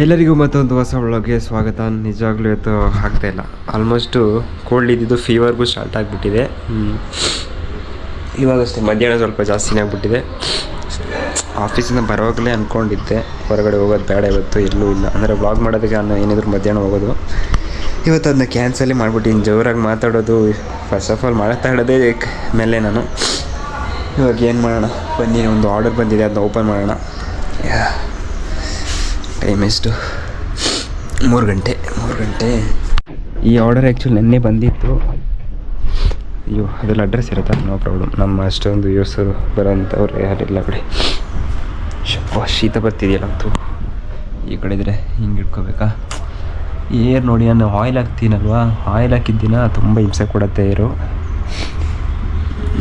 ಎಲ್ಲರಿಗೂ ಮತ್ತೊಂದು ಹೊಸ ಒಳಗೆ ಸ್ವಾಗತ. ನಿಜವಾಗ್ಲೂ ಇವತ್ತು ಆಗ್ತಾಯಿಲ್ಲ, ಆಲ್ಮೋಸ್ಟು ಕೋಲ್ಡ್ ಇದ್ದಿದ್ದು ಫೀವರ್ಗೂ ಸ್ಟಾರ್ಟ್ ಆಗಿಬಿಟ್ಟಿದೆ. ಇವಾಗಷ್ಟೇ ಮಧ್ಯಾಹ್ನ ಸ್ವಲ್ಪ ಜಾಸ್ತಿನೇ ಆಗಿಬಿಟ್ಟಿದೆ. ಆಫೀಸಿಂದ ಬರೋವಾಗಲೇ ಅಂದ್ಕೊಂಡಿದ್ದೆ ಹೊರಗಡೆ ಹೋಗೋದು ಬೇಡ ಇವತ್ತು, ಎಲ್ಲೂ ಇಲ್ಲ ಅಂದರೆ ವ್ಲಾಗ್ ಮಾಡೋದಕ್ಕೆ ನಾನು ಏನಿದ್ರು ಮಧ್ಯಾಹ್ನ ಹೋಗೋದು. ಇವತ್ತು ಅದನ್ನ ಕ್ಯಾನ್ಸಲೇ ಮಾಡಿಬಿಟ್ಟಿನಿ. ಜೋರಾಗಿ ಮಾತಾಡೋದು ಫಸ್ಟ್ ಆಫ್ ಆಲ್ ಮಾತಾಡೋದೇ ಮೇಲೆ ನಾನು ಇವಾಗ ಏನು ಮಾಡೋಣ ಬನ್ನಿ, ಒಂದು ಆರ್ಡರ್ ಬಂದಿದೆ, ಅದನ್ನ ಓಪನ್ ಮಾಡೋಣ. ಟೈಮ್ ಎಷ್ಟು? 3 ಗಂಟೆ. ಈ ಆರ್ಡರ್ ಆ್ಯಕ್ಚುಲಿ ನೆನ್ನೆ ಬಂದಿತ್ತು. ಅಯ್ಯೋ, ಅದರಲ್ಲಿ ಅಡ್ರೆಸ್ ಇರುತ್ತಾ? No problem. ನಮ್ಮ ಅಷ್ಟೊಂದು ಯೂಸ್ ಬರೋಂಥವ್ರು ಯಾರಿಲ್ಲ ಬಿಡಿ. ಶೀತ ಬರ್ತಿದೆಯಲ್ಲ ಅಂತೂ. ಈ ಕಡೆ ಇದ್ದರೆ ಹಿಂಗೆ ಇಟ್ಕೋಬೇಕಾ? ಏರ್ ನೋಡಿ, ನಾನು ಆಯಿಲ್ ಹಾಕ್ತೀನಲ್ವಾ, ಆಯಿಲ್ ಹಾಕಿದ್ದಿನ ತುಂಬ ಹಿಂಸೆ ಕೊಡುತ್ತೆ ಏರು.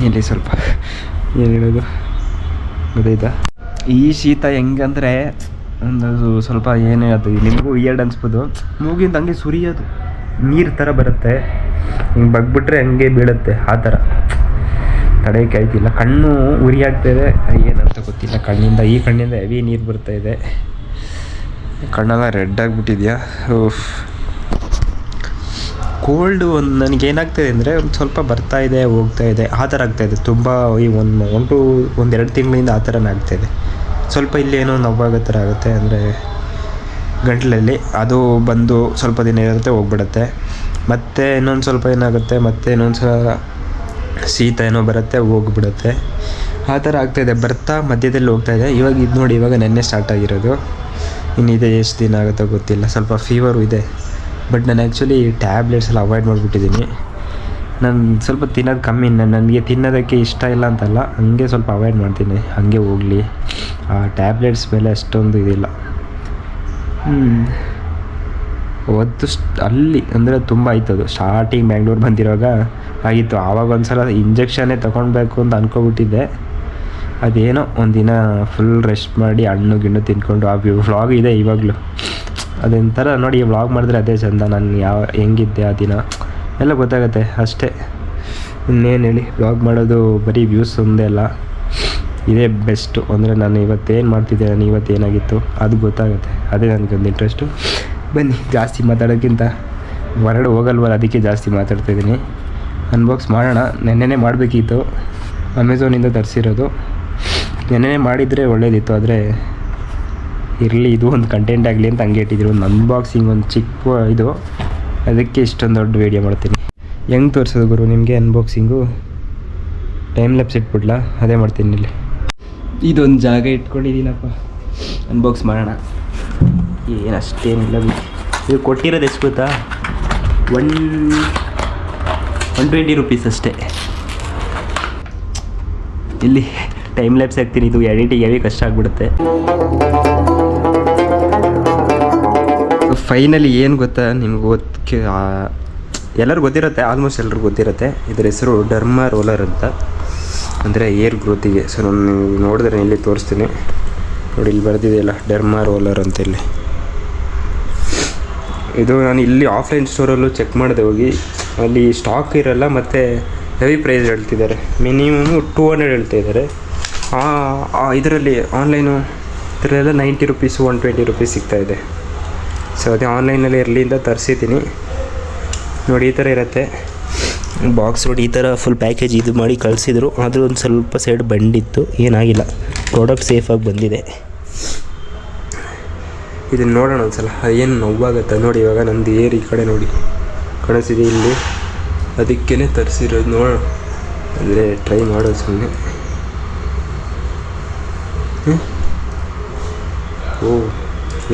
ಇಲ್ಲಿ ಸ್ವಲ್ಪ ಏನು ಹೇಳೋದು ಗೊತ್ತಾಯ್ತಾ? ಈ ಶೀತ ಹೆಂಗಂದರೆ ಒಂದು ಸ್ವಲ್ಪ ಏನೇ ಅದು ನಿಮಗೂ ವಿಯರ್ಡ್ ಅನ್ಸ್ಬೋದು. ಮೂಗಿಂದ ಹಂಗೆ ಸುರಿಯೋದು, ನೀರು ಥರ ಬರುತ್ತೆ, ಹಿಂಗೆ ಬಗ್ಬಿಟ್ರೆ ಹಂಗೆ ಬೀಳುತ್ತೆ. ಆ ಥರ ತಡೆಯೋಕ್ಕೆ ಆಯ್ತಿಲ್ಲ. ಕಣ್ಣು ಉರಿ ಆಗ್ತಾಯಿದೆ, ಏನಂತ ಗೊತ್ತಿಲ್ಲ. ಈ ಕಣ್ಣಿಂದ ಹೆವಿ ನೀರು ಬರ್ತಾಯಿದೆ. ಕಣ್ಣೆಲ್ಲ ರೆಡ್ ಆಗಿಬಿಟ್ಟಿದೆಯಾ. ಕೋಲ್ಡು ನನಗೇನಾಗ್ತಾಯಿದೆ ಅಂದರೆ ಒಂದು ಸ್ವಲ್ಪ ಬರ್ತಾಯಿದೆ ಹೋಗ್ತಾಯಿದೆ, ಆ ಥರ ಆಗ್ತಾಯಿದೆ. ತುಂಬ ಈ ಒಂದೆರಡು ತಿಂಗಳಿಂದ ಆ ಥರನೇ ಆಗ್ತಾಯಿದೆ. ಸ್ವಲ್ಪ ಇಲ್ಲಿ ಏನೋ ನೋವಾಗೋ ಥರ ಆಗುತ್ತೆ, ಅಂದರೆ ಗಂಟಲಲ್ಲಿ. ಅದು ಬಂದು ಸ್ವಲ್ಪ ದಿನ ಇರುತ್ತೆ, ಹೋಗ್ಬಿಡುತ್ತೆ. ಮತ್ತು ಇನ್ನೊಂದು ಸ್ವಲ್ಪ ಏನಾಗುತ್ತೆ, ಮತ್ತೆ ಇನ್ನೊಂದು ಸಲ ಶೀತ ಏನೋ ಬರುತ್ತೆ, ಹೋಗ್ಬಿಡುತ್ತೆ. ಆ ಥರ ಆಗ್ತಾಯಿದೆ. ಬರ್ತಾ ಮಧ್ಯದಲ್ಲಿ ಹೋಗ್ತಾಯಿದೆ. ಇವಾಗ ಇದು ನೋಡಿ, ಇವಾಗ ನೆನ್ನೆ ಸ್ಟಾರ್ಟ್ ಆಗಿರೋದು. ಇನ್ನಿದೆ ಎಷ್ಟು ದಿನ ಆಗುತ್ತೋ ಗೊತ್ತಿಲ್ಲ. ಸ್ವಲ್ಪ ಫೀವರು ಇದೆ, ಬಟ್ ನಾನು ಆ್ಯಕ್ಚುಲಿ ಟ್ಯಾಬ್ಲೆಟ್ಸ್ ಎಲ್ಲ ಅವಾಯ್ಡ್ ಮಾಡಿಬಿಟ್ಟಿದ್ದೀನಿ. ನಾನು ಸ್ವಲ್ಪ ತಿನ್ನೋದು ಕಮ್ಮಿ. ನನಗೆ ತಿನ್ನೋದಕ್ಕೆ ಇಷ್ಟ ಇಲ್ಲ ಅಂತಲ್ಲ, ಹಂಗೆ ಸ್ವಲ್ಪ ಅವಾಯ್ಡ್ ಮಾಡ್ತೀನಿ, ಹಾಗೆ ಹೋಗಲಿ. ಆ ಟ್ಯಾಬ್ಲೆಟ್ಸ್ ಮೇಲೆ ಅಷ್ಟೊಂದು ಇದಿಲ್ಲ. ಅವತ್ತು ಅಲ್ಲಿ ಅಂದರೆ ತುಂಬ ಆಯ್ತದು. ಸ್ಟಾರ್ಟಿಂಗ್ ಬ್ಯಾಂಗ್ಳೂರು ಬಂದಿರುವಾಗ ಆಗಿತ್ತು. ಆವಾಗ ಒಂದು ಸಲ ಇಂಜೆಕ್ಷನ್ನೇ ತೊಗೊಳ್ಬೇಕು ಅಂತ ಅಂದ್ಕೊಬಿಟ್ಟಿದ್ದೆ. ಅದೇನೋ ಒಂದಿನ ಫುಲ್ ರೆಸ್ಟ್ ಮಾಡಿ ಹಣ್ಣು ಗಿಣ್ಣು ತಿಂದ್ಕೊಂಡು ಆ ವ್ಲಾಗ್ ಇದೆ ಇವಾಗಲೂ. ಅದೊಂಥರ ನೋಡಿ, ವ್ಲಾಗ್ ಮಾಡಿದ್ರೆ ಅದೇ ಚಂದ. ನಾನು ಹೆಂಗಿದ್ದೆ ಆ ದಿನ ಎಲ್ಲ ಗೊತ್ತಾಗುತ್ತೆ ಅಷ್ಟೇ. ಇನ್ನೇನು ಹೇಳಿ, ವ್ಲಾಗ್ ಮಾಡೋದು ಬರೀ ವ್ಯೂಸ್ ಒಂದೇ ಅಲ್ಲ, ಇದೇ ಬೆಸ್ಟು. ಅಂದರೆ ನಾನು ಇವತ್ತೇನು ಮಾಡ್ತಿದ್ದೆ, ನಾನು ಇವತ್ತೇನಾಗಿತ್ತು ಅದು ಗೊತ್ತಾಗುತ್ತೆ. ಅದೇ ನನಗೊಂದು ಇಂಟ್ರೆಸ್ಟು. ಬನ್ನಿ, ಜಾಸ್ತಿ ಮಾತಾಡೋಕ್ಕಿಂತ ಹೊರಗಡೆ ಹೋಗಲ್ವಲ್ಲ, ಅದಕ್ಕೆ ಜಾಸ್ತಿ ಮಾತಾಡ್ತಾಯಿದ್ದೀನಿ. ಅನ್ಬಾಕ್ಸ್ ಮಾಡೋಣ. ನೆನ್ನೆನೇ ಮಾಡಬೇಕಿತ್ತು, ಅಮೆಝಾನಿಂದ ತರಿಸಿರೋದು. ನೆನ್ನೆನೇ ಮಾಡಿದರೆ ಒಳ್ಳೇದಿತ್ತು, ಆದರೆ ಇರಲಿ, ಇದು ಒಂದು ಕಂಟೆಂಟ್ ಆಗಲಿ ಅಂತ ಹಂಗೆ ಇಟ್ಟಿದ್ರು. ಒಂದು ಅನ್ಬಾಕ್ಸಿಂಗ್, ಒಂದು ಚಿಕ್ಕ ಇದು, ಅದಕ್ಕೆ ಇಷ್ಟೊಂದು ದೊಡ್ಡ ವೀಡಿಯೋ ಮಾಡ್ತೀನಿ. ಹೆಂಗೆ ತೋರಿಸೋದು ಗುರು ನಿಮಗೆ ಅನ್ಬಾಕ್ಸಿಂಗು? Time lapse ಇಟ್ಬಿಡ್ಲಾ? ಅದೇ ಮಾಡ್ತೀನಿ. ಇಲ್ಲಿ ಇದೊಂದು ಜಾಗ ಇಟ್ಕೊಂಡಿದ್ದೀನಪ್ಪ, ಅನ್ಬಾಕ್ಸ್ ಮಾಡೋಣ. ಏನು ಅಷ್ಟೇನಿಲ್ಲ. ಇದು ಕೊಟ್ಟಿರೋದು ಎಷ್ಟು ಗೊತ್ತಾ? 120 ರೂಪೀಸ್ ಅಷ್ಟೇ. ಇಲ್ಲಿ ಟೈಮ್ ಲ್ಯಾಪ್ಸ್ ಹಾಕ್ತೀನಿ, ಇದು ಎಡಿಟಿಂಗ್ ಹೆವಿ ಕಷ್ಟ ಆಗಿಬಿಡುತ್ತೆ. ಫೈನಲಿ ಏನು ಗೊತ್ತಾ ನಿಮ್ಗೆ ಎಲ್ಲರಿಗೂ ಗೊತ್ತಿರುತ್ತೆ, ಆಲ್ಮೋಸ್ಟ್ ಎಲ್ರಿಗೂ ಗೊತ್ತಿರುತ್ತೆ. ಇದರ ಹೆಸರು ಡರ್ಮಾ ರೋಲರ್ ಅಂತ, ಅಂದರೆ ಏರ್ ಗ್ರೋತಿಗೆ. ಸೊ ನಾನು ನೋಡಿದ್ರೆ ಇಲ್ಲಿ ತೋರಿಸ್ತೀನಿ ನೋಡಿ, ಇಲ್ಲಿ ಬರ್ತಿದೆಯಲ್ಲ ಡರ್ಮಾ ರೋಲರ್ ಅಂತ. ಇಲ್ಲಿ ಇದು ನಾನು ಇಲ್ಲಿ ಆಫ್ಲೈನ್ ಸ್ಟೋರಲ್ಲೂ ಚೆಕ್ ಮಾಡಿದೆ ಹೋಗಿ, ಅಲ್ಲಿ ಸ್ಟಾಕ್ ಇರೋಲ್ಲ ಮತ್ತು ಹೆವಿ ಪ್ರೈಸ್ ಹೇಳ್ತಿದ್ದಾರೆ. ಮಿನಿಮಮ್ 200 ಹೇಳ್ತಾಯಿದ್ದಾರೆ. ಇದರಲ್ಲಿ ಆನ್ಲೈನು ಇದರಲ್ಲೆಲ್ಲ 90 ರೂಪೀಸು 120 ರೂಪೀಸ್ ಸಿಗ್ತಾಯಿದೆ. ಸೊ ಅದೇ ಆನ್ಲೈನಲ್ಲಿ ಇರಲಿಂದ ತರಿಸಿದ್ದೀನಿ ನೋಡಿ. ಈ ಥರ ಇರುತ್ತೆ ಬಾಕ್ಸ್ ನೋಡಿ, ಈ ಥರ ಫುಲ್ ಪ್ಯಾಕೇಜ್ ಇದು ಮಾಡಿ ಕಳಿಸಿದ್ರು. ಆದರೂ ಒಂದು ಸ್ವಲ್ಪ ಸೈಡ್ ಬಂದಿತ್ತು, ಏನಾಗಿಲ್ಲ. ಪ್ರಾಡಕ್ಟ್ ಸೇಫಾಗಿ ಬಂದಿದೆ. ಇದನ್ನು ನೋಡೋಣ ಒಂದು ಸಲ, ಏನು ನೋವಾಗುತ್ತೆ ನೋಡಿ. ಇವಾಗ ನಂದು ಏರ್ ಈ ಕಡೆ ನೋಡಿ ಕಾಣಿಸಿದೆ ಇಲ್ಲಿ, ಅದಕ್ಕೇ ತರಿಸಿರೋದು. ನೋಡೋಣ, ಅಂದರೆ ಟ್ರೈ ಮಾಡೋದು ಸುಮ್ಮನೆ.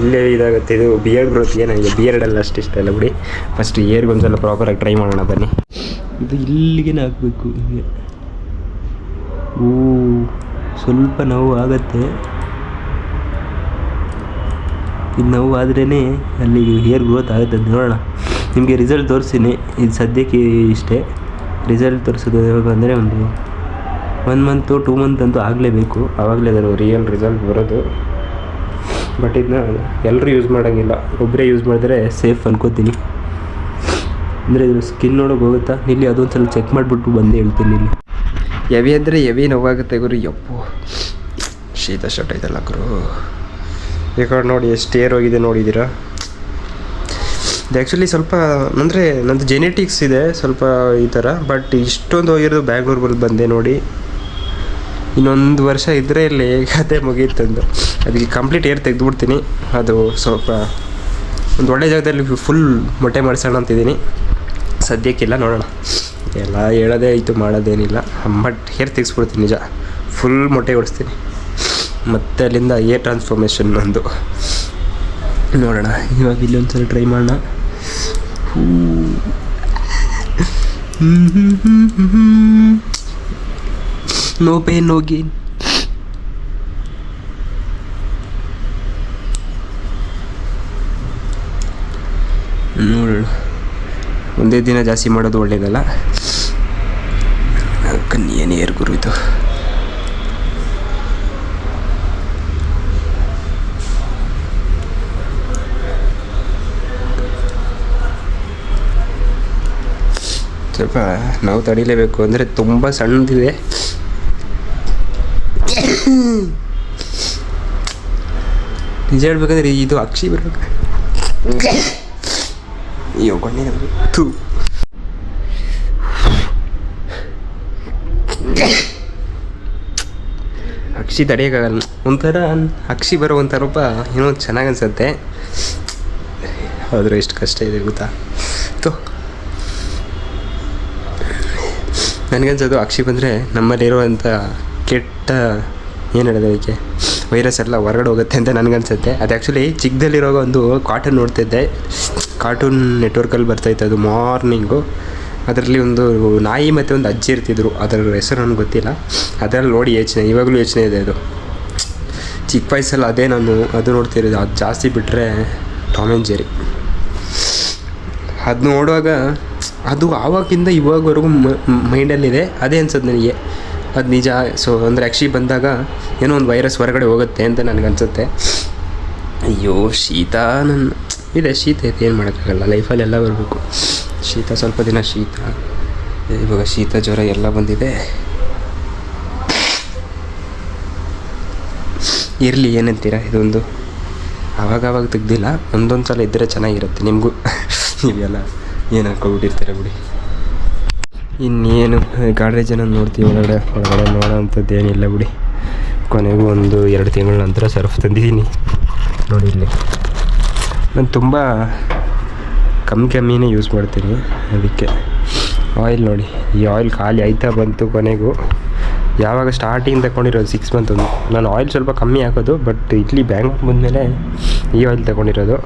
ಇಲ್ಲೇ ಇದಾಗುತ್ತೆ. ಇದು ಬಿಯರ್ಡ್ ಗ್ರೋತ್ ಏನಾಗಿದೆ, ಬಿಯರ್ಡೆಲ್ಲ ಅಷ್ಟು ಇಷ್ಟ ಇಲ್ಲ ಬಿಡಿ. ಫಸ್ಟ್ ಏರ್ಗೆ ಒಂದು ಸಲ ಪ್ರಾಪರಾಗಿ ಟ್ರೈ ಮಾಡೋಣ ಬನ್ನಿ. ಇದು ಇಲ್ಲಿಗೆ ಹಾಕಬೇಕು. ಹೀಗೆ ಸ್ವಲ್ಪ ನೋವು ಆಗುತ್ತೆ. ಇದು ನೋವು ಆದ್ರೇ ಅಲ್ಲಿ ಹೇರ್ ಗ್ರೋತ್ ಆಗುತ್ತೆ ಅಂತ. ನೋಡೋಣ, ನಿಮಗೆ ರಿಸಲ್ಟ್ ತೋರಿಸ್ತೀನಿ. ಇದು ಸದ್ಯಕ್ಕೆ ಇಷ್ಟೇ. ರಿಸಲ್ಟ್ ತೋರಿಸೋದು ಯಾವಾಗ ಅಂದರೆ ಒಂದು 1 ಮಂತು 2 ಮಂತ್ ಅಂತೂ ಆಗಲೇಬೇಕು, ಆವಾಗಲೇ ಅದರ ರಿಯಲ್ ರಿಸಲ್ಟ್ ಬರೋದು. ಬಟ್ ಇದನ್ನ ಎಲ್ಲರೂ ಯೂಸ್ ಮಾಡೋಂಗಿಲ್ಲ, ಒಬ್ಬರೇ ಯೂಸ್ ಮಾಡಿದ್ರೆ ಸೇಫ್ ಅನ್ಕೋತೀನಿ. ಅಂದರೆ ಇದು ಸ್ಕಿನ್ ನೋಡೋಕೆ ಹೋಗುತ್ತಾ ಇಲ್ಲಿ, ಅದೊಂದು ಸಲ ಚೆಕ್ ಮಾಡಿಬಿಟ್ಟು ಬಂದು ಹೇಳ್ತೀನಿ. ಇಲ್ಲಿ ಹೆವಿ ಅಂದರೆ ಹೆವಿ ನೋವಾಗುತ್ತೆ ಗುರು. ಯಪ್ಪು, ಶೀತ ಸ್ಟಾರ್ಟ್ ಆಯ್ತಲ್ಲ ಗುರು. ಈ ಕಡೆ ನೋಡಿ ಎಷ್ಟು ಏರ್ ಹೋಗಿದೆ ನೋಡಿದ್ದೀರಾ. ಇದು ಆ್ಯಕ್ಚುಲಿ ಸ್ವಲ್ಪ ಅಂದರೆ ನಂದು ಜೆನೆಟಿಕ್ಸ್ ಇದೆ ಸ್ವಲ್ಪ ಈ ಥರ, ಬಟ್ ಇಷ್ಟೊಂದು ಹೋಗಿರೋದು ಬ್ಯಾಂಗ್ಳೂರ್ ಬಂದೆ ನೋಡಿ. ಇನ್ನೊಂದು ವರ್ಷ ಇದ್ದರೆ ಇಲ್ಲಿ ಕತೆ ಮುಗೀತಂದು. ಅದಕ್ಕೆ ಕಂಪ್ಲೀಟ್ ಏರ್ ತೆಗೆದುಬಿಡ್ತೀನಿ. ಅದು ಸ್ವಲ್ಪ ಒಂದು ಒಳ್ಳೆ ಜಾಗದಲ್ಲಿ ಫುಲ್ ಮೊಟ್ಟೆ ಮಾಡಿಸೋಣ ಅಂತಿದ್ದೀನಿ. ಸದ್ಯಕ್ಕಿಲ್ಲ, ನೋಡೋಣ. ಎಲ್ಲ ಹೇಳೋದೇ ಆಯಿತು, ಮಾಡೋದೇನಿಲ್ಲ. ಬಟ್ ಹೇರ್ ತೆಗೆಸ್ಬಿಡ್ತೀನಿ ನಿಜ, ಫುಲ್ ಮೊಟ್ಟೆ ಓಡಿಸ್ತೀನಿ. ಮತ್ತು ಅಲ್ಲಿಂದ ಏರ್ ಟ್ರಾನ್ಸ್ಫಾರ್ಮೇಷನ್ ಒಂದು ನೋಡೋಣ. ಇವಾಗ ಇಲ್ಲೊಂದ್ಸಲ ಟ್ರೈ ಮಾಡೋಣ. No pain no gain. ನೋಡೋಣ, ಒಂದೇ ದಿನ ಜಾಸ್ತಿ ಮಾಡೋದು ಒಳ್ಳೇದಲ್ಲ. ಏನು ಏರ್ ಗುರು ಇದು. ಸ್ವಲ್ಪ ನಾವು ತಡಿಲೇಬೇಕು, ಅಂದರೆ ತುಂಬ ಸಣ್ಣದಿದೆ. ನಿಜ ಹೇಳ್ಬೇಕಂದ್ರೆ ಇದು ಅಕ್ಷಿ ಬರಬೇಕು. ಅಯ್ಯೋ ಕಣ್ಣಿನ ತು. ಅಕ್ಷಿ ತಡೆಯೋಕ್ಕಾಗಲ್ಲ. ಒಂಥರ ಅಕ್ಷಿ ಬರೋ ಒಂಥರಪ್ಪ ಏನೋ ಚೆನ್ನಾಗಿ ಅನ್ಸುತ್ತೆ. ಆದರೂ ಎಷ್ಟು ಕಷ್ಟ ಇದೆ ಗೊತ್ತಾ. ನನಗನ್ಸೋದು ಅಕ್ಷಿ ಬಂದರೆ ನಮ್ಮಲ್ಲಿರುವಂಥ ಕೆಟ್ಟ ಏನು ಹೇಳೋದು ಅದಕ್ಕೆ, ವೈರಸ್ ಎಲ್ಲ ಹೊರಗಡೆ ಹೋಗುತ್ತೆ ಅಂತ ನನಗನ್ಸುತ್ತೆ. ಅದು ಆ್ಯಕ್ಚುಲಿ ಚಿಕ್ಕದಲ್ಲಿರೋ ಒಂದು ಕಾರ್ಟೂನ್ ನೋಡ್ತಿದ್ದೆ, ಕಾರ್ಟೂನ್ ನೆಟ್ವರ್ಕಲ್ಲಿ ಬರ್ತಾಯಿತ್ತು ಅದು ಮಾರ್ನಿಂಗು. ಅದರಲ್ಲಿ ಒಂದು ನಾಯಿ ಮತ್ತು ಒಂದು ಅಜ್ಜಿ ಇರ್ತಿದ್ರು, ಅದರ ಹೆಸರು ನನಗೆ ಗೊತ್ತಿಲ್ಲ. ಅದರಲ್ಲಿ ನೋಡಿ ಯೋಚನೆ, ಇವಾಗಲೂ ಯೋಚನೆ ಇದೆ. ಅದು ಚಿಕ್ಕ ವಯಸ್ಸಲ್ಲಿ ಅದೇ ನಾನು ಅದು ನೋಡ್ತಿರೋದು. ಅದು ಜಾಸ್ತಿ ಬಿಟ್ಟರೆ ಟಾಮ್ ಆ್ಯಂಡ್ ಜೆರಿ. ಅದು ನೋಡುವಾಗ ಅದು ಆವಾಗಿಂದ ಇವಾಗವರೆಗೂ ಮೈಂಡಲ್ಲಿದೆ. ಅದೇ ಅನ್ಸೋದು ನನಗೆ, ಅದು ನಿಜ. ಸೊ ಅಂದರೆ ಅಕ್ಷಿ ಬಂದಾಗ ಏನೋ ಒಂದು ವೈರಸ್ ಹೊರಗಡೆ ಹೋಗುತ್ತೆ ಅಂತ ನನಗನ್ಸುತ್ತೆ. ಅಯ್ಯೋ ಶೀತ ಇದೆ, ಶೀತ ಇದೆ, ಏನು ಮಾಡೋಕ್ಕಾಗಲ್ಲ. ಲೈಫಲ್ಲಿ ಎಲ್ಲ ಬರಬೇಕು. ಶೀತ ಸ್ವಲ್ಪ ದಿನ ಶೀತ, ಇವಾಗ ಶೀತ ಜ್ವರ ಎಲ್ಲ ಬಂದಿದೆ. ಇರಲಿ, ಏನಂತೀರ, ಇದೊಂದು ಆವಾಗವಾಗ ತೆಗ್ದಿಲ್ಲ, ಒಂದೊಂದು ಸಲ ಇದ್ದರೆ ಚೆನ್ನಾಗಿರುತ್ತೆ. ನಿಮಗೂ ನೀವೆಲ್ಲ ಏನು ಹಾಕ್ಕೊಬಿಟ್ಟಿರ್ತೀರ ಬಿಡಿ. ಇನ್ನೇನು ಗಾಡಿ ಜನ ನೋಡ್ತೀವಿ, ಒಳಗಡೆ ನೋಡೋ ಅಂಥದ್ದು ಏನಿಲ್ಲ ಬಿಡಿ. ಕೊನೆಗೂ ಒಂದು 2 ತಿಂಗಳ ನಂತರ ಸರ್ಫ್ ತಂದಿದ್ದೀನಿ ನೋಡಿ. ಇಲ್ಲಿ ನಾನು ತುಂಬ ಕಮ್ಮಿನೇ ಯೂಸ್ ಮಾಡ್ತೀನಿ. ಅದಕ್ಕೆ ಆಯಿಲ್ ನೋಡಿ, ಈ ಆಯಿಲ್ ಖಾಲಿ ಆಯ್ತಾ ಬಂತು ಕೊನೆಗೂ. ಯಾವಾಗ ಸ್ಟಾರ್ಟಿಂಗ್ ತಗೊಂಡಿರೋದು 6 ಮಂತ್ ಒಂದು. ನಾನು ಆಯಿಲ್ ಸ್ವಲ್ಪ ಕಮ್ಮಿ ಹಾಕೋದು, ಬಟ್ ಇಲ್ಲಿ ಬ್ಯಾಂಗ್ಳೂರ್ ಬಂದಮೇಲೆ ಈ ಆಯಿಲ್ ತಗೊಂಡಿರೋದು.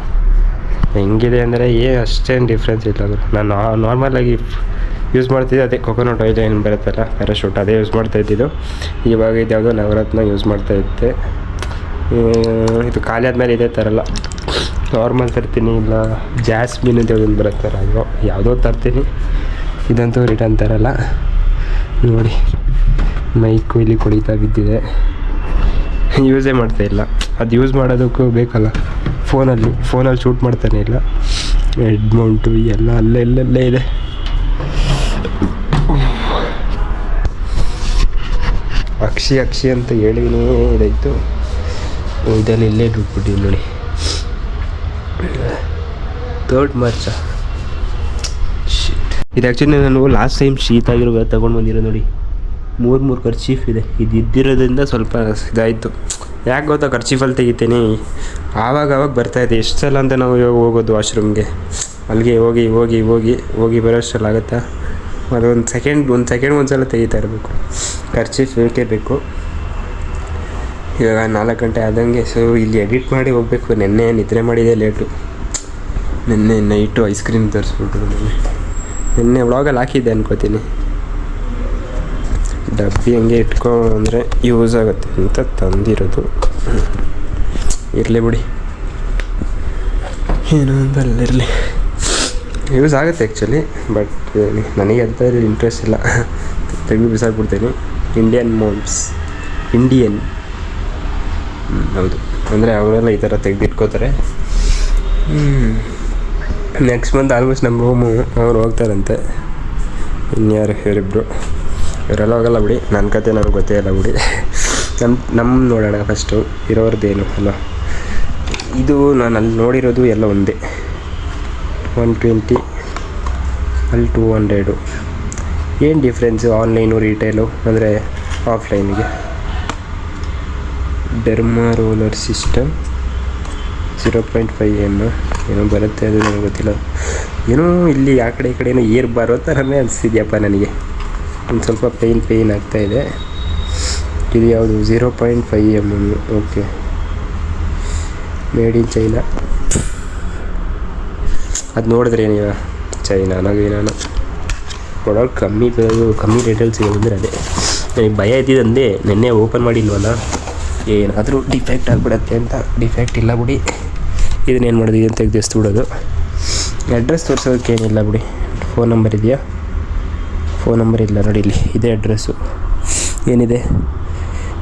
ಹೆಂಗಿದೆ ಅಂದರೆ ಅಷ್ಟೇನು ಡಿಫ್ರೆನ್ಸ್ ಇಲ್ಲ. ಅದು ನಾನು ನಾರ್ಮಲಾಗಿ ಯೂಸ್ ಮಾಡ್ತಿದ್ದೆ, ಅದೇ ಕೊಕೊನಟ್ ಆಯಿಲ್ ಏನು ಬರುತ್ತಲ್ಲ, ಪ್ಯಾರಾಶೂಟ್, ಅದೇ ಯೂಸ್ ಮಾಡ್ತಾಯಿದ್ದಿದ್ದು. ಇವಾಗ ಇದು ಯಾವುದೋ ನವರತ್ನ ಯೂಸ್ ಮಾಡ್ತಾಯಿದ್ದೆ. ಇದು ಖಾಲಿ ಆದಮೇಲೆ ಇದೇ ತರಲ್ಲ, ನಾರ್ಮಲ್ ತರ್ತೀನಿ, ಇಲ್ಲ ಜಾಸ್ಮಿನ್ ಅಂತ ಯಾವುದೊಂದು ಬರುತ್ತಲ್ಲ ಅದು ಯಾವುದೋ ತರ್ತೀನಿ. ಇದಂತೂ ರಿಟರ್ನ್ ತರಲ್ಲ. ನೋಡಿ ಮೈಕು ಇಲ್ಲಿ ಕುಡಿತಾ ಬಿದ್ದಿದೆ, ಯೂಸೇ ಮಾಡ್ತಾಯಿಲ್ಲ. ಅದು ಯೂಸ್ ಮಾಡೋದಕ್ಕೂ ಬೇಕಲ್ಲ, ಫೋನಲ್ಲಿ ಶೂಟ್ ಮಾಡ್ತಾನೆ ಇಲ್ಲ. ಹೆಡ್ ಮೌಂಟು ಎಲ್ಲ ಅಲ್ಲೇ ಇದೆ. ಅಕ್ಷಿ ಅಂತ ಹೇಳಿನೇ ಇದಾಯಿತು. ಇದರಲ್ಲಿ ಇಲ್ಲೇ ದುಡ್ಬಿಟ್ಟಿವಿ ನೋಡಿ. 3rd March. ಇದು ಆ್ಯಕ್ಚುಲಿ ನಾನು ಲಾಸ್ಟ್ ಟೈಮ್ ಶೀತ ಆಗಿರೋ ತೊಗೊಂಡು ಬಂದಿರೋ ನೋಡಿ. 3 ಖರ್ಚೀಫ್ ಇದೆ. ಇದು ಇದ್ದಿರೋದ್ರಿಂದ ಸ್ವಲ್ಪ ಇದಾಯಿತು. ಯಾಕೆ ಗೊತ್ತಾ, ಖರ್ಚೀಫಲ್ಲಿ ತೆಗಿತೀನಿ, ಆವಾಗ ಬರ್ತಾಯಿದೆ. ಎಷ್ಟು ಸಲ ಅಂತ ನಾವು ಇವಾಗ ಹೋಗೋದು ವಾಶ್ರೂಮ್ಗೆ, ಅಲ್ಲಿಗೆ ಹೋಗಿ ಬರೋಷ್ಟರಲ್ಲಿ ಆಗುತ್ತಾ. ಅದೊಂದು ಸೆಕೆಂಡ್ ಒಂದು ಸಲ ತೆಗಿತಾ ಇರಬೇಕು. ಖರ್ಚೀಫ್ ಬೇಕೇ ಬೇಕು. ಇವಾಗ 4 ಗಂಟೆ ಆದಂಗೆ. ಸೊ ಇಲ್ಲಿ ಎಡಿಟ್ ಮಾಡಿ ಹೋಗಬೇಕು. ನೆನ್ನೆ ನಿದ್ರೆ ಮಾಡಿದೆ ಲೇಟು. ನೆನ್ನೆ ನೈಟು ಐಸ್ ಕ್ರೀಮ್ ತರಿಸ್ಬಿಟ್ರು. ನೆನ್ನೆ ವ್ಲಾಗಲ್ಲಿ ಹಾಕಿದ್ದೆ ಅನ್ಕೋತೀನಿ. ಡಬ್ಬಿ ಹಂಗೆ ಇಟ್ಕೊಂಡ್ರೆ ಯೂಸ್ ಆಗುತ್ತೆ ಅಂತ ತಂದಿರೋದು. ಇರಲಿ ಬಿಡಿ, ಏನೋ ಒಂದು ಅಲ್ಲಿರಲಿ, ಯೂಸ್ ಆಗುತ್ತೆ ಆ್ಯಕ್ಚುಲಿ. ಬಟ್ ನನಗೆ ಅಂತ ಇಂಟ್ರೆಸ್ಟ್ ಇಲ್ಲ, ತೆಗೆದು ಬಿಸಾಕ್ಬಿಡ್ತೀನಿ. ಇಂಡಿಯನ್ ಹೌದು, ಅಂದರೆ ಅವರೆಲ್ಲ ಈ ಥರ ತೆಗೆದಿಟ್ಕೋತಾರೆ. ನೆಕ್ಸ್ಟ್ ಮಂತ್ ಆಲ್ಮೋಸ್ಟ್ ನಮ್ಮ ರೂಮು ಅವ್ರು ಹೋಗ್ತಾರಂತೆ. ಇನ್ಯಾರು ಇವರಿಬ್ಬರು, ಇವರೆಲ್ಲ ಹೋಗಲ್ಲ ಬಿಡಿ. ನನ್ನ ಕತೆ ನನಗೆ ಗೊತ್ತೇ ಇಲ್ಲ ಬಿಡಿ. ನಮ್ಮ ನೋಡೋಣ ಫಸ್ಟು ಇರೋರ್ದೇನು ಅಲ್ಲ. ಇದು ನಾನು ಅಲ್ಲಿ ನೋಡಿರೋದು ಎಲ್ಲ ಒಂದೇ 120 ಅಲ್ಲಿ 200. ಏನು ಡಿಫ್ರೆನ್ಸು ಆನ್ಲೈನು ರಿಟೇಲು ಅಂದರೆ ಆಫ್ಲೈನಿಗೆ? ಡೆರ್ಮಾ ರೋಲರ್ ಸಿಸ್ಟಮ್ 0.5 mm ಏನೋ ಬರುತ್ತೆ, ಅದು ನನಗೆ ಗೊತ್ತಿಲ್ಲ. ಏನೋ ಇಲ್ಲಿ ಆ ಕಡೆ ಈ ಕಡೆನೋ ಏರ್ ಬರೋ ಥರನೇ ಅನಿಸ್ತಿದ್ಯಪ್ಪ ನನಗೆ. ಒಂದು ಸ್ವಲ್ಪ ಪೇಯ್ನ್ ಆಗ್ತಾಯಿದೆ. ಇದು ಯಾವುದು? 0.5 mm. Okay, made in China. ಅದು ನೋಡಿದ್ರೆ ನೀವು ಚೈನಾನು ಕೊಡೋರು ಕಮ್ಮಿ ರೇಟಲ್ಲಿ ಸಿಗೋದಂದರೆ ಅದೇ ನನಗೆ ಭಯ ಇದ್ದಿದ್ದಂದೆ. ನೆನ್ನೆ ಓಪನ್ ಮಾಡಿಲ್ವಲ್ಲ, ಏನಾದರೂ ಡಿಫೆಕ್ಟ್ ಆಗಿಬಿಡತ್ತೆ ಅಂತ. ಡಿಫೆಕ್ಟ್ ಇಲ್ಲ ಬಿಡಿ, ಇದನ್ನೇನು ಮಾಡೋದು, ಇದನ್ನು ತೆಗೆದು ಬಿಡೋದು. ಅಡ್ರೆಸ್ ತೋರಿಸೋದಕ್ಕೇನಿಲ್ಲ ಬಿಡಿ. ಫೋನ್ ನಂಬರ್ ಇದೆಯಾ? ಫೋನ್ ನಂಬರ್ ಇಲ್ಲ ನೋಡಿ, ಇಲ್ಲಿ ಇದೇ ಅಡ್ರೆಸ್ಸು. ಏನಿದೆ?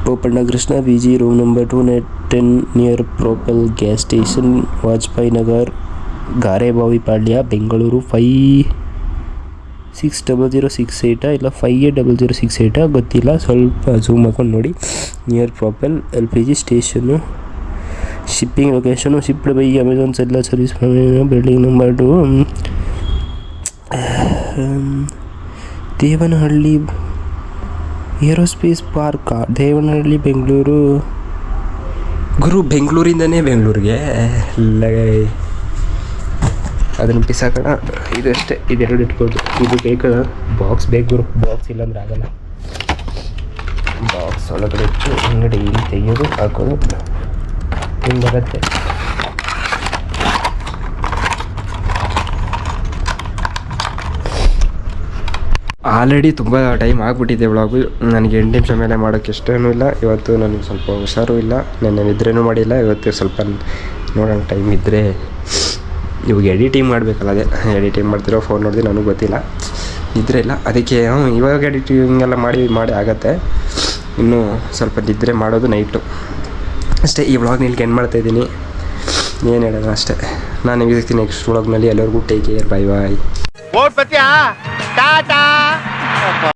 Bopanna Krishna PG, room number 210 near Propel gas station, Vajpayee Nagar, Garebavi Palya, Bengaluru 560068 ಇಲ್ಲ 580068 ಗೊತ್ತಿಲ್ಲ. ಸ್ವಲ್ಪ ಝೂಮ್ ಹಾಕೊಂಡು ನೋಡಿ. Near Propel LPG station. Shipping location shipped by Amazon seller service, building number 2, Devanahalli aerospace park, Devanahalli, Bengaluru. ಗುರು ಬೆಂಗಳೂರಿಂದನೇ ಬೆಂಗಳೂರಿಗೆ ಅದನ್ನು ಬಿಸಾಕೋಣ. ಇದು ಅಷ್ಟೇ, ಇದೆರಡು ಇಟ್ಬೋದು. ಇದು ಬೇಕಲ್ಲ, ಬಾಕ್ಸ್ ಬೇಕು ಗುರು. ಬಾಕ್ಸ್ ಇಲ್ಲಾಂದ್ರೆ ಆಗಲ್ಲ. ಬಾಕ್ಸ್ ಒಳಗಡೆ ಇಟ್ಟು ಅಂಗಡಿ ಇಲ್ಲಿ ತೆಗೆಯೋದು, ಹಾಕೋದು, ಹಿಂಗೆ ಬರುತ್ತೆ. ಆಲ್ರೆಡಿ ತುಂಬ ಟೈಮ್ ಆಗಿಬಿಟ್ಟಿದೆ ವ್ಲಾಗು. ನನಗೆ 8 ನಿಮಿಷ ಮೇಲೆ ಮಾಡೋಕ್ಕೆ ಇಷ್ಟನೂ ಇಲ್ಲ. ಇವತ್ತು ನನಗೆ ಸ್ವಲ್ಪ ಹುಷಾರು ಇಲ್ಲ, ನೆನ್ನೆ ನಿದ್ರೆನೂ ಮಾಡಿಲ್ಲ. ಇವತ್ತು ಸ್ವಲ್ಪ ನೋಡೋಣ, ಟೈಮ್ ಇದ್ದರೆ. ಇವಾಗ ಎಡಿಟಿಂಗ್ ಮಾಡಬೇಕಲ್ಲ, ಅದೇ ಎಡಿಟಿಂಗ್ ಮಾಡ್ತಿರೋ ಫೋನ್ ನೋಡಿದೆ, ನನಗೆ ಗೊತ್ತಿಲ್ಲ. ನಿದ್ರೆ ಇಲ್ಲ, ಅದಕ್ಕೆ ಇವಾಗ ಎಡಿಟಿಂಗೆಲ್ಲ ಮಾಡಿ ಆಗತ್ತೆ. ಇನ್ನೂ ಸ್ವಲ್ಪ ನಿದ್ರೆ ಮಾಡೋದು ನೈಟು ಅಷ್ಟೇ. ಈ ವ್ಲಾಗ್ನ ಇಲ್ಲಿಗೆ ಎಂಡ್ ಮಾಡ್ತಾಯಿದ್ದೀನಿ. ಏನು ಹೇಳೋಣ ಅಷ್ಟೇ. ನಾನು ನಿಮಗೆ ಸಿಗ್ತೀನಿ ನೆಕ್ಸ್ಟ್ ವ್ಲಾಗ್ನಲ್ಲಿ. ಎಲ್ಲರಿಗೂ ಟೇಕ್ ಕೇರ್, ಬೈ ಬಾಯ್.